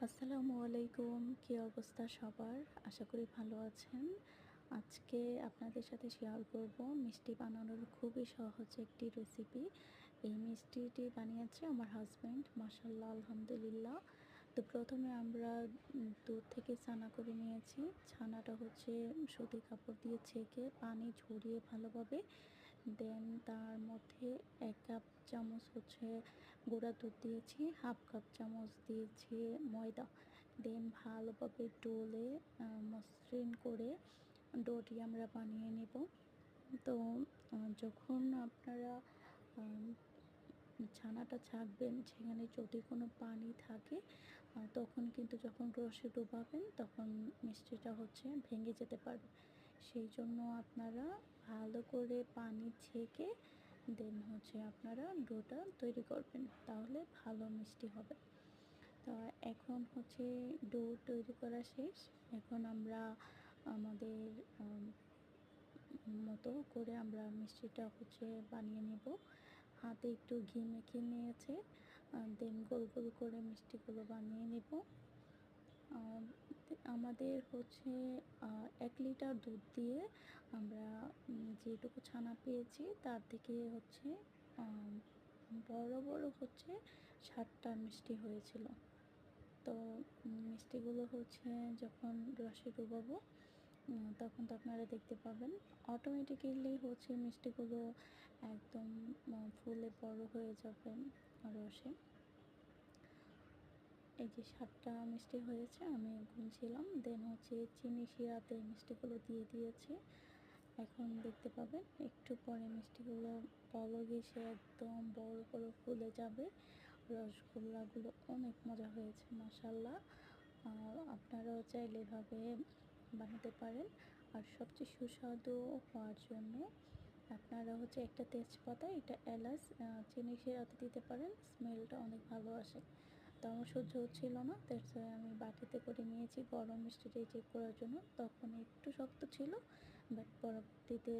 আসসালামু আলাইকুম। কি অবস্থা সবার? আশা করি ভালো আছেন। আজকে আপনাদের সাথে শেয়ার করব মিষ্টি বানানোর খুবই সহজ একটি রেসিপি। এই মিষ্টিটি বানিয়েছে আমার হাসব্যান্ড। মাশাআল্লাহ আলহামদুলিল্লাহ। তো ১ম এ আমরা দুধ থেকে ছানা করে নিয়েছি। ছানাটা হচ্ছে সুতি কাপড় দিয়ে ছেঁকে পানি ঝরিয়ে ভালোভাবে দেন তার মধ্যে ১ কাপ চামচ হচ্ছে গুঁড়া দুধ দিয়েছি, হাফ কাপ চামচ দিয়েছি ময়দা। দেন ভালোভাবে ডলে মসৃণ করে ডোটি আমরা বানিয়ে নেব। তো যখন আপনারা আম ছানাটা ছাঁকবেন সেখানে যদি কোনো পানি থাকে তখন কিন্তু যখন রসে ডুবাবেন তখন মিষ্টিটা হচ্ছে ভেঙে যেতে পারে। সেইজন্য আপনারা ভালো করে পানি ছেঁকে দেন হচ্ছে আপনারা ডোটা তৈরি করবেন। তাহলে ভালো মিষ্টি হবে। তো এখন হচ্ছে ডো তৈরি করা শেষ। এখন আমরা আমাদের আম মতো করে আমরা মিষ্টিটা হচ্ছে বানিয়ে নেব। হাতে একটু ঘি মেখে নিয়েছে। দেন গোল, গোল করে মিষ্টিগুলো বানিয়ে নেব। আ আমাদের হচ্ছে ১ লিটার দুধ দিয়ে আমরা যেটুকু ছানা পেয়েছি তার থেকে হচ্ছে আম বড়, বড় হচ্ছে ৭ টা মিষ্টি হয়েছিল। তো মিষ্টিগুলো হচ্ছে যখন রসে ডুবাবো তখন তো আপনারা দেখতে পাবেন। অটোমেটিক্যালি হচ্ছে মিষ্টিগুলো একদম ফুলে বড় হয়ে যাবে রসে। এই যে ৭ টা মিষ্টি হয়েছে আমি গুনছিলাম। দেন হচ্ছে চিনি শিরাতে মিষ্টিগুলো দিয়ে দিয়েছি। এখন দেখতে পাবেন একটু পরে মিষ্টিগুলো বলক এসে একদম বড়, বড় ফুলে যাবে। রসগোল্লাগুলো অনেক মজা হয়েছে মাশাআল্লাহ। আপনারাও চাইলে এভাবে বানাতে পারেন। আর সবচেয়ে সুস্বাদু হওয়ার জন্য আপনারা হচ্ছে একটা তেজপাতা, এটা এলাচ চিনি শিরাতে দিতে পারেন। স্মেলটা অনেক ভালো আসে। তো আমার সহ্য হচ্ছিল না। দ্যাটস ওয়াই আমি বাটিতে করে নিয়েছি গরম মিষ্টিটাই চেক করার জন্য। তখন একটু শক্ত ছিল বাট পরবর্তীতে